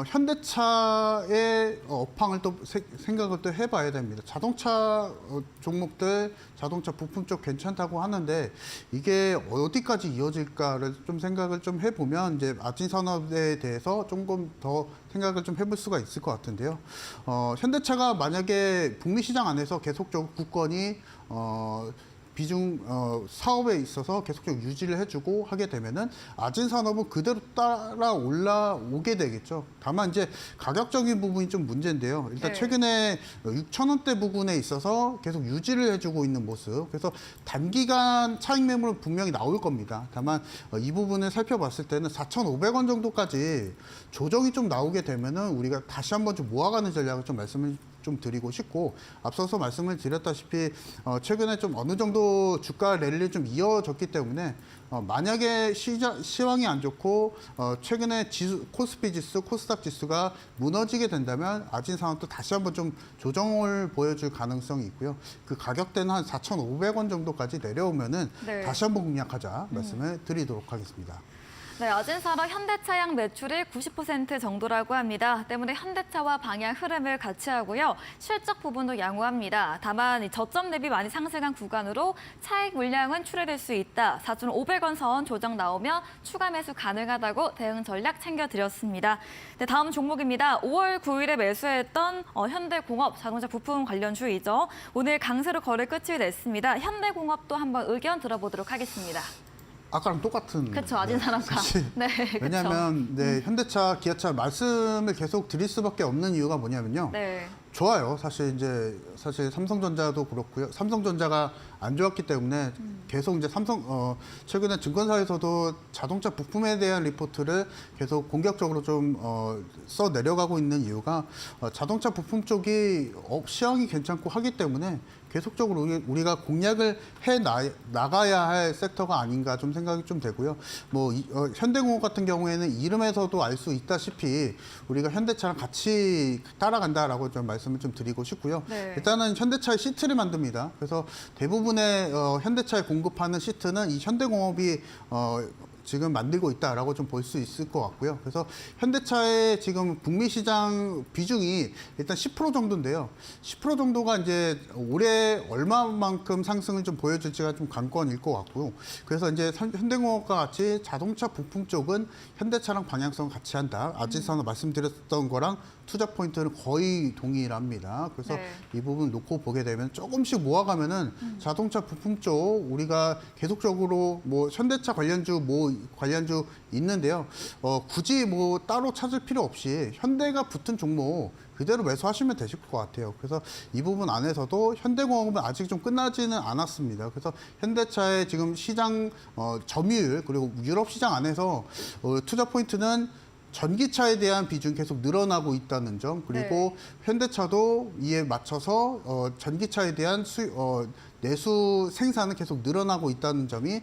현대차의 업황을 또 생각을 또 해봐야 됩니다. 자동차 종목들, 자동차 부품 쪽 괜찮다고 하는데 이게 어디까지 이어질까를 좀 생각을 좀 해보면 이제 아진산업에 대해서 조금 더 생각을 좀 해볼 수가 있을 것 같은데요. 현대차가 만약에 북미 시장 안에서 계속적으로 굳건히 비중 사업에 있어서 계속적으로 유지를 해주고 하게 되면은 아진산업은 그대로 따라 올라오게 되겠죠. 다만 이제 가격적인 부분이 좀 문제인데요. 일단 네. 최근에 6,000원대 부분에 있어서 계속 유지를 해주고 있는 모습. 그래서 단기간 차익 매물은 분명히 나올 겁니다. 다만 이 부분을 살펴봤을 때는 4,500원 정도까지 조정이 좀 나오게 되면은 우리가 다시 한번 좀 모아가는 전략을 좀 말씀을 좀 드리고 싶고, 앞서서 말씀을 드렸다시피 최근에 좀 어느 정도 주가 랠리 좀 이어졌기 때문에 만약에 시황이 안 좋고 최근에 코스피 지수, 코스닥 지수가 무너지게 된다면 아진산업도 다시 한번 좀 조정을 보여줄 가능성이 있고요. 그 가격대는 한 4,500원 정도까지 내려오면은 네. 다시 한번 공략하자 말씀을 드리도록 하겠습니다. 네, 아진산업 현대차양 매출이 90% 정도라고 합니다. 때문에 현대차와 방향 흐름을 같이 하고요. 실적 부분도 양호합니다. 다만 저점 대비 많이 상승한 구간으로 차익 물량은 출회될 수 있다. 4,500원 선 조정 나오면 추가 매수 가능하다고 대응 전략 챙겨드렸습니다. 네, 다음 종목입니다. 5월 9일에 매수했던 현대공업 자동차 부품 관련주이죠. 오늘 강세로 거래 끝이 냈습니다. 현대공업도 한번 의견 들어보도록 하겠습니다. 아까랑 똑같은. 그렇죠, 아진산업과. 사실 네, 그쵸. 왜냐하면 현대차, 기아차 말씀을 계속 드릴 수밖에 없는 이유가 뭐냐면요. 네. 좋아요. 사실 삼성전자도 그렇고요. 삼성전자가 안 좋았기 때문에 계속 이제 최근에 증권사에서도 자동차 부품에 대한 리포트를 계속 공격적으로 좀 써 내려가고 있는 이유가 자동차 부품 쪽이 시황이 괜찮고 하기 때문에 계속적으로 우리가 공략을 해 나가야 할 섹터가 아닌가 좀 생각이 좀 되고요. 현대공업 같은 경우에는 이름에서도 알 수 있다시피 우리가 현대차랑 같이 따라간다라고 좀 말씀을 좀 드리고 싶고요. 네. 일단은 현대차의 시트를 만듭니다. 그래서 대부분의 현대차에 공급하는 시트는 이 현대공업이 지금 만들고 있다라고 좀 볼 수 있을 것 같고요. 그래서 현대차의 지금 북미 시장 비중이 일단 10% 정도인데요. 10% 정도가 이제 올해 얼마만큼 상승을 좀 보여줄지가 좀 관건일 것 같고요. 그래서 이제 현대공업과 같이 자동차 부품 쪽은 현대차랑 방향성 같이 한다. 아진산업 말씀드렸던 거랑 투자 포인트는 거의 동일합니다. 그래서 네. 이 부분 놓고 보게 되면 조금씩 모아가면은 자동차 부품 쪽 우리가 계속적으로 현대차 관련주 관련주 있는데요. 굳이 따로 찾을 필요 없이 현대가 붙은 종목 그대로 매수하시면 되실 것 같아요. 그래서 이 부분 안에서도 현대공업은 아직 좀 끝나지는 않았습니다. 그래서 현대차의 지금 시장 점유율 그리고 유럽 시장 안에서 투자 포인트는 전기차에 대한 비중이 계속 늘어나고 있다는 점, 그리고 현대차도 이에 맞춰서 전기차에 대한 내수 생산은 계속 늘어나고 있다는 점이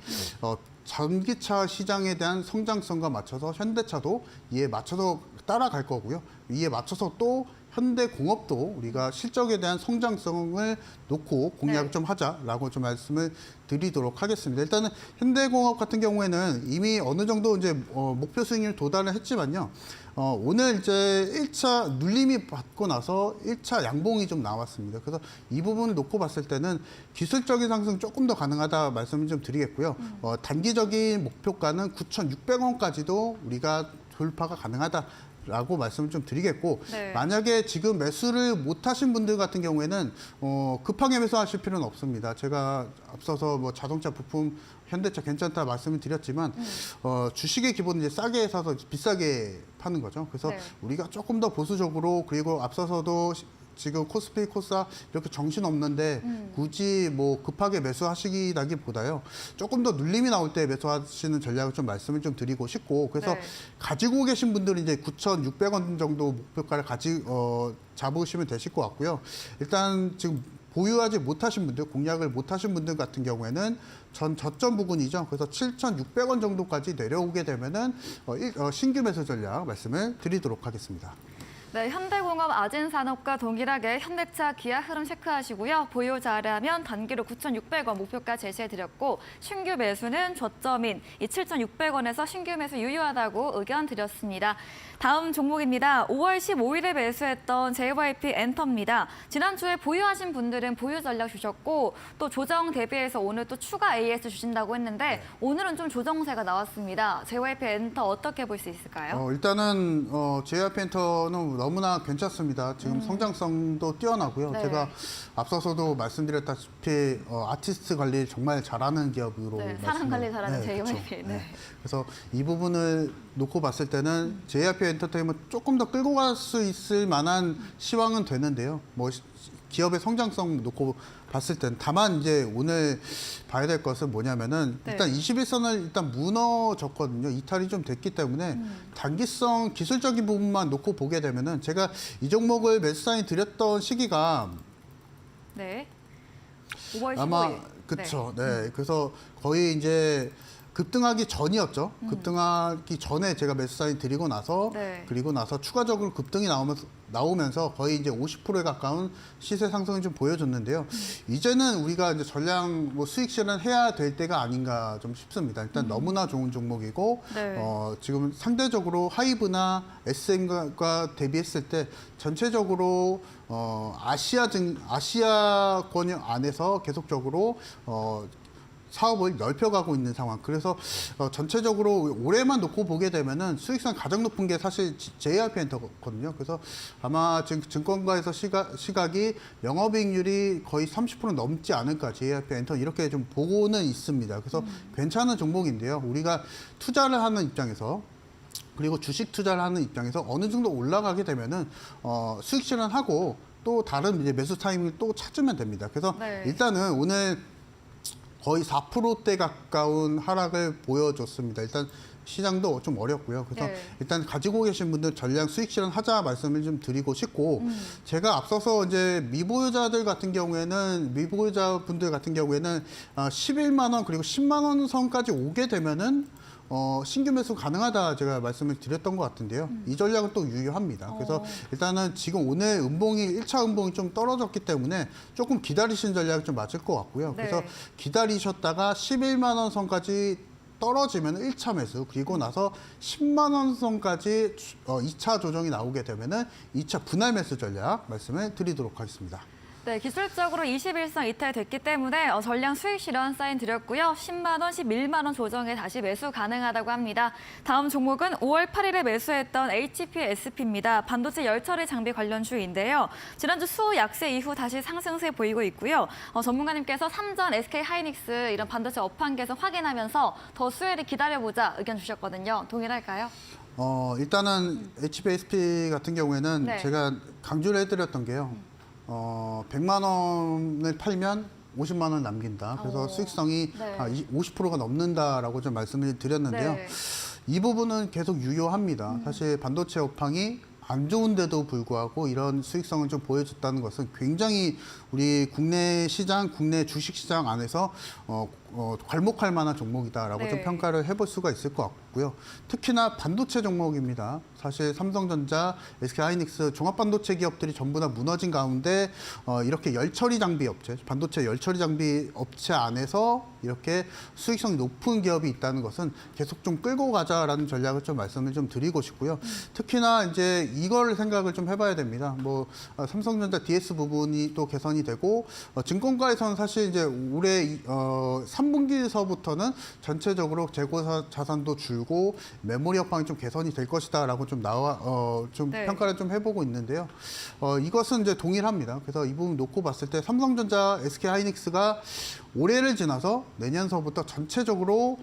전기차 시장에 대한 성장성과 맞춰서 현대차도 이에 맞춰서 따라갈 거고요. 이에 맞춰서 또 현대공업도 우리가 실적에 대한 성장성을 놓고 공략을 좀 하자라고 좀 말씀을 드리도록 하겠습니다. 일단은 현대공업 같은 경우에는 이미 어느 정도 이제 목표 수익률 도달을 했지만요. 오늘 이제 1차 눌림이 받고 나서 1차 양봉이 좀 나왔습니다. 그래서 이 부분을 놓고 봤을 때는 기술적인 상승 조금 더 가능하다 말씀을 좀 드리겠고요. 단기적인 목표가는 9,600원까지도 우리가 돌파가 가능하다. 라고 말씀을 좀 드리겠고, 네. 만약에 지금 매수를 못 하신 분들 같은 경우에는 급하게 매수하실 필요는 없습니다. 제가 앞서서 자동차 부품 현대차 괜찮다 말씀을 드렸지만 주식의 기본은 이제 싸게 사서 비싸게 파는 거죠. 그래서 네. 우리가 조금 더 보수적으로, 그리고 앞서서도 지금 코스피, 코스닥 이렇게 정신 없는데 굳이 급하게 매수하시기보다요. 조금 더 눌림이 나올 때 매수하시는 전략을 좀 말씀을 좀 드리고 싶고, 그래서 네. 가지고 계신 분들은 이제 9,600원 정도 목표가를 잡으시면 되실 것 같고요. 일단 지금 보유하지 못하신 분들, 공략을 못하신 분들 같은 경우에는 전 저점 부근이죠. 그래서 7,600원 정도까지 내려오게 되면은 신규 매수 전략 말씀을 드리도록 하겠습니다. 네, 현대공업, 아진산업과 동일하게 현대차, 기아 흐름 체크하시고요. 보유자라면 단기로 9,600원 목표가 제시해드렸고 신규 매수는 저점인 이 7,600원에서 신규 매수 유효하다고 의견 드렸습니다. 다음 종목입니다. 5월 15일에 매수했던 JYP 엔터입니다. 지난주에 보유하신 분들은 보유 전략 주셨고 또 조정 대비해서 오늘 또 추가 AS 주신다고 했는데 오늘은 좀 조정세가 나왔습니다. JYP 엔터 어떻게 볼 수 있을까요? 일단은 JYP 엔터는 너무나 괜찮습니다. 지금 성장성도 뛰어나고요. 네. 제가 앞서서도 말씀드렸다시피 아티스트 관리 정말 잘하는 기업으로 네, 사람 관리 잘하는 JYP. 그렇죠. 네. 그래서 이 부분을 놓고 봤을 때는 JYP 엔터테인먼트 조금 더 끌고 갈 수 있을 만한 시황은 되는데요. 뭐 기업의 성장성 놓고 봤을 땐 다만 이제 오늘 봐야 될 것은 뭐냐면은 네. 일단 21선을 일단 무너졌거든요. 이탈이 좀 됐기 때문에 단기성 기술적인 부분만 놓고 보게 되면은 제가 이 종목을 매수 사인 드렸던 시기가 네. 5월 15일. 아마 그렇죠. 네. 그래서 거의 이제 급등하기 전이었죠. 급등하기 전에 제가 매수 사인 드리고 나서 네. 그리고 나서 추가적으로 급등이 나오면서 거의 이제 50%에 가까운 시세 상승을 좀 보여줬는데요. 이제는 우리가 이제 전량 뭐 수익 실현해야 될 때가 아닌가 좀 싶습니다. 일단 너무나 좋은 종목이고 네. 지금 상대적으로 하이브나 SM과 대비했을 때 전체적으로 아시아권 안에서 계속적으로 사업을 넓혀가고 있는 상황. 그래서 전체적으로 올해만 놓고 보게 되면은 수익성 가장 높은 게 사실 JYP 엔터거든요. 그래서 아마 지금 증권가에서 시각이 영업이익률이 거의 30% 넘지 않을까 JYP 엔터 이렇게 좀 보고는 있습니다. 그래서 괜찮은 종목인데요. 우리가 투자를 하는 입장에서 그리고 주식 투자를 하는 입장에서 어느 정도 올라가게 되면은 수익 실현하고 또 다른 이제 매수 타이밍을 또 찾으면 됩니다. 그래서 네. 일단은 오늘 거의 4%대 가까운 하락을 보여줬습니다. 일단 시장도 좀 어렵고요. 그래서 네. 일단 가지고 계신 분들 전량 수익 실현하자 말씀을 좀 드리고 싶고 제가 앞서서 이제 미보유자 분들 같은 경우에는 11만 원 그리고 10만 원 선까지 오게 되면은 신규 매수 가능하다 제가 말씀을 드렸던 것 같은데요. 이 전략은 또 유효합니다. 그래서 일단은 지금 오늘 1차 음봉이 좀 떨어졌기 때문에 조금 기다리신 전략이 좀 맞을 것 같고요. 네. 그래서 기다리셨다가 11만 원 선까지 떨어지면 1차 매수 그리고 나서 10만 원 선까지 2차 조정이 나오게 되면은 2차 분할 매수 전략 말씀을 드리도록 하겠습니다. 네, 기술적으로 21선 이탈됐기 때문에 전량 수익 실현 사인 드렸고요. 10만 원, 11만 원 조정에 다시 매수 가능하다고 합니다. 다음 종목은 5월 8일에 매수했던 HPSP입니다. 반도체 열처리 장비 관련주인데요. 지난주 수호 약세 이후 다시 상승세 보이고 있고요. 전문가님께서 삼전, SK 하이닉스 이런 반도체 업황계에서 확인하면서 더 수혜를 기다려보자 의견 주셨거든요. 동일할까요? 일단은 HPSP 같은 경우에는 네. 제가 강조를 해드렸던 게요. 100만 원을 팔면 50만 원 남긴다. 그래서 수익성이 네. 50%가 넘는다라고 좀 말씀을 드렸는데요. 네. 이 부분은 계속 유효합니다. 사실 반도체 업황이 안 좋은데도 불구하고 이런 수익성을 좀 보여줬다는 것은 굉장히 우리 국내 시장, 국내 주식 시장 안에서 괄목할 만한 종목이다라고 네. 좀 평가를 해볼 수가 있을 것 같고요. 특히나 반도체 종목입니다. 사실 삼성전자, SK하이닉스 종합반도체 기업들이 전부 다 무너진 가운데 이렇게 열처리 장비 업체, 반도체 열처리 장비 업체 안에서 이렇게 수익성이 높은 기업이 있다는 것은 계속 좀 끌고 가자라는 전략을 좀 말씀을 좀 드리고 싶고요. 특히나 이제 이걸 생각을 좀 해봐야 됩니다. 뭐 삼성전자 DS 부분이 또 개선이 되고 증권가에서는 사실 이제 올해 3분기서부터는 전체적으로 재고 자산도 줄고 메모리 업황이 좀 개선이 될 것이다라고 좀 네. 평가를 좀 해보고 있는데요. 이것은 이제 동일합니다. 그래서 이 부분 놓고 봤을 때 삼성전자, SK하이닉스가 올해를 지나서 내년서부터 전체적으로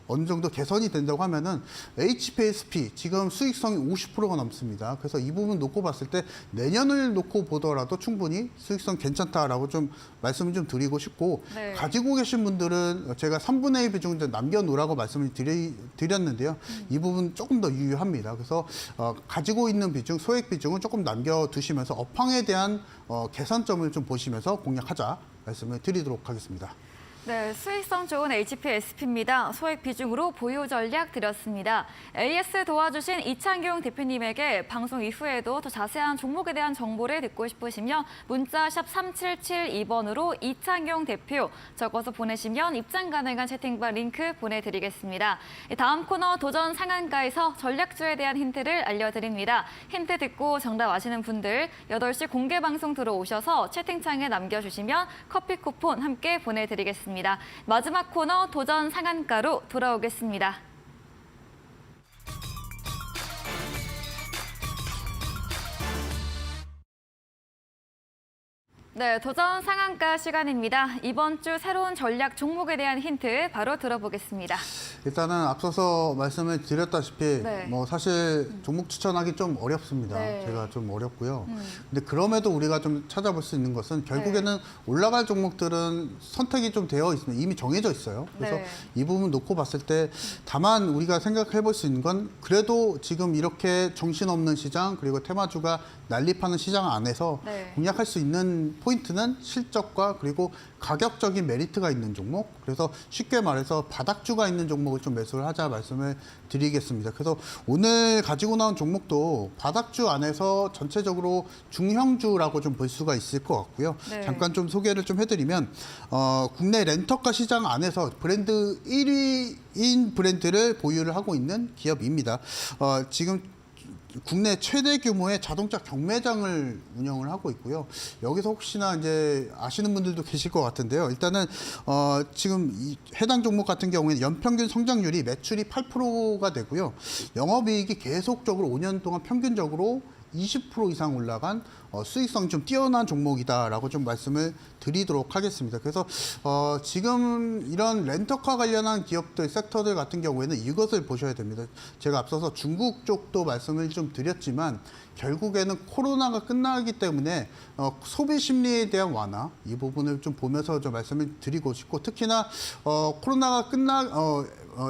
어느 정도 개선이 된다고 하면은 HPSP 지금 수익성이 50%가 넘습니다. 그래서 이 부분 놓고 봤을 때 내년을 놓고 보더라도 충분히 수익성 괜찮다라고 좀 말씀을 좀 드리고 싶고 네. 가지고 계신 분들은 제가 3분의 1 비중 남겨놓으라고 말씀을 드렸는데요. 이 부분 조금 더 유효합니다. 그래서 가지고 있는 비중, 소액 비중은 조금 남겨두시면서 업황에 대한 개선점을 좀 보시면서 공략하자 말씀을 드리도록 하겠습니다. 네, 수익성 좋은 HPSP입니다. 소액 비중으로 보유 전략 드렸습니다. AS 도와주신 이창경 대표님에게 방송 이후에도 더 자세한 종목에 대한 정보를 듣고 싶으시면 문자 샵 3772번으로 이창경 대표 적어서 보내시면 입장 가능한 채팅방 링크 보내드리겠습니다. 다음 코너 도전 상한가에서 전략주에 대한 힌트를 알려드립니다. 힌트 듣고 정답 아시는 분들 8시 공개 방송 들어오셔서 채팅창에 남겨주시면 커피 쿠폰 함께 보내드리겠습니다. 마지막 코너 도전 상한가로 돌아오겠습니다. 네, 도전 상한가 시간입니다. 이번 주 새로운 전략 종목에 대한 힌트 바로 들어보겠습니다. 일단은 앞서서 말씀을 드렸다시피 네. 뭐 사실 종목 추천하기 좀 어렵습니다. 네. 제가 좀 어렵고요. 근데 그럼에도 우리가 좀 찾아볼 수 있는 것은 결국에는 네. 올라갈 종목들은 선택이 좀 되어 있습니다. 이미 정해져 있어요. 그래서 네. 이 부분 놓고 봤을 때 다만 우리가 생각해 볼 수 있는 건 그래도 지금 이렇게 정신없는 시장 그리고 테마주가 난립하는 시장 안에서 네. 공략할 수 있는 포인트는 실적과 그리고 가격적인 메리트가 있는 종목. 그래서 쉽게 말해서 바닥주가 있는 종목을 좀 매수를 하자 말씀을 드리겠습니다. 그래서 오늘 가지고 나온 종목도 바닥주 안에서 전체적으로 중형주라고 좀 볼 수가 있을 것 같고요. 네. 잠깐 좀 소개를 좀 해드리면 국내 렌터카 시장 안에서 브랜드 1위인 브랜드를 보유를 하고 있는 기업입니다. 지금 국내 최대 규모의 자동차 경매장을 운영을 하고 있고요. 여기서 혹시나 이제 아시는 분들도 계실 것 같은데요. 일단은 지금 이 해당 종목 같은 경우에는 연평균 성장률이 매출이 8%가 되고요. 영업이익이 계속적으로 5년 동안 평균적으로 20% 이상 올라간 수익성이 좀 뛰어난 종목이다라고 좀 말씀을 드리도록 하겠습니다. 그래서 지금 이런 렌터카 관련한 기업들, 섹터들 같은 경우에는 이것을 보셔야 됩니다. 제가 앞서서 중국 쪽도 말씀을 좀 드렸지만 결국에는 코로나가 끝나기 때문에 소비 심리에 대한 완화 이 부분을 좀 보면서 좀 말씀을 드리고 싶고 특히나 코로나가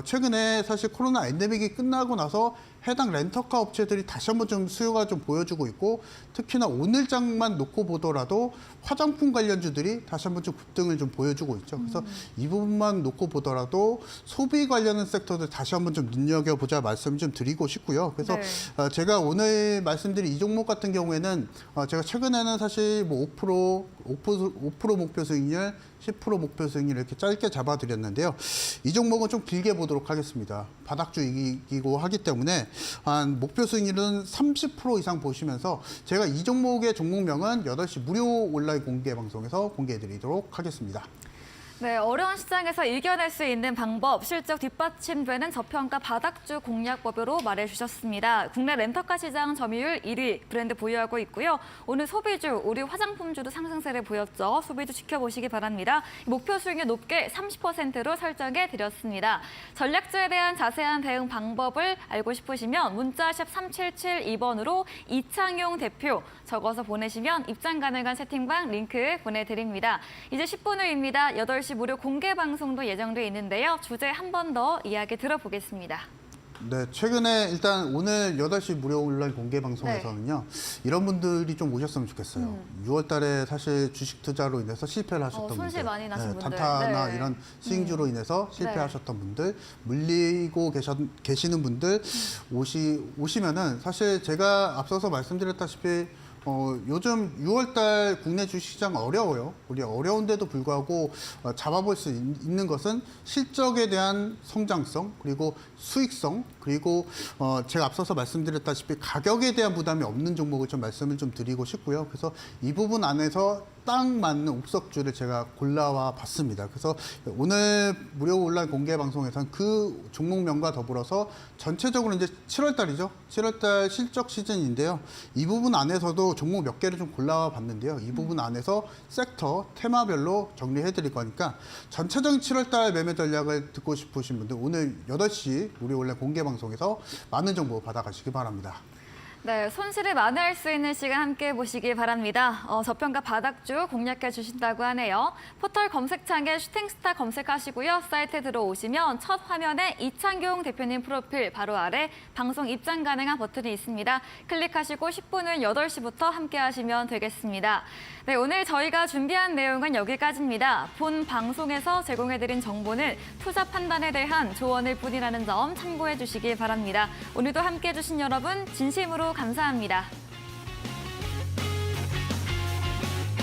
최근에 사실 코로나 엔데믹이 끝나고 나서 해당 렌터카 업체들이 다시 한번 좀 수요가 좀 보여주고 있고 특히나 오늘장만 놓고 보더라도 화장품 관련주들이 다시 한번 좀 급등을 좀 보여주고 있죠. 그래서 이 부분만 놓고 보더라도 소비 관련한 섹터들 다시 한번 좀 눈여겨보자 말씀 좀 드리고 싶고요. 그래서 네. 제가 오늘 말씀드린 이 종목 같은 경우에는 제가 최근에는 사실 뭐 5% 목표 수익률 10% 목표 수익률 이렇게 짧게 잡아드렸는데요. 이 종목은 좀 길게 보도록 하겠습니다. 바닥주이기고 하기 때문에 한 목표 수익률은 30% 이상 보시면서 제가 이 종목의 종목명은 8시 무료 온라인 공개 방송에서 공개해드리도록 하겠습니다. 네, 어려운 시장에서 이겨낼 수 있는 방법, 실적 뒷받침되는 저평가 바닥주 공략법으로 말해주셨습니다. 국내 렌터카 시장 점유율 1위 브랜드 보유하고 있고요. 오늘 소비주, 우리 화장품주도 상승세를 보였죠. 소비주 지켜보시기 바랍니다. 목표 수익률 높게 30%로 설정해 드렸습니다. 전략주에 대한 자세한 대응 방법을 알고 싶으시면 문자샵 3772번으로 이창용 대표 적어서 보내시면 입장 가능한 채팅방 링크 보내드립니다. 이제 10분 후입니다. 8시 무료 공개 방송도 예정돼 있는데요. 주제 한 번 더 이야기 들어보겠습니다. 네, 최근에 일단 오늘 8시 무료 온라인 공개 방송에서는요. 이런 분들이 좀 오셨으면 좋겠어요. 6월 달에 사실 주식 투자로 인해서 실패를 하셨던 손실 분들. 많이 나신 분들. 단타나 네. 이런 스윙주로 인해서 실패하셨던 분들, 물리고 계시는 분들 오시면은 사실 제가 앞서서 말씀드렸다시피 요즘 6월달 국내 주식시장 어려워요. 우리 어려운데도 불구하고 잡아볼 수 있는 것은 실적에 대한 성장성, 그리고 수익성, 그리고 제가 앞서서 말씀드렸다시피 가격에 대한 부담이 없는 종목을 좀 말씀을 좀 드리고 싶고요. 그래서 이 부분 안에서 딱 맞는 옥석주를 제가 골라와 봤습니다. 그래서 오늘 무료 온라인 공개 방송에서는 그 종목명과 더불어서 전체적으로 이제 7월 달이죠. 7월 달 실적 시즌인데요. 이 부분 안에서도 종목 몇 개를 좀 골라와 봤는데요. 이 부분 안에서 섹터, 테마별로 정리해 드릴 거니까 전체적인 7월 달 매매 전략을 듣고 싶으신 분들 오늘 8시 무료 온라인 공개 방송에서 많은 정보 받아가시기 바랍니다. 네, 손실을 만회할 수 있는 시간 함께 보시기 바랍니다. 저평가 바닥주 공략해 주신다고 하네요. 포털 검색창에 슈팅스타 검색하시고요. 사이트에 들어오시면 첫 화면에 이창경 대표님 프로필 바로 아래 방송 입장 가능한 버튼이 있습니다. 클릭하시고 10분은 8시부터 함께 하시면 되겠습니다. 네, 오늘 저희가 준비한 내용은 여기까지입니다. 본 방송에서 제공해드린 정보는 투자 판단에 대한 조언일 뿐이라는 점 참고해 주시기 바랍니다. 오늘도 함께해 주신 여러분 진심으로 감사합니다.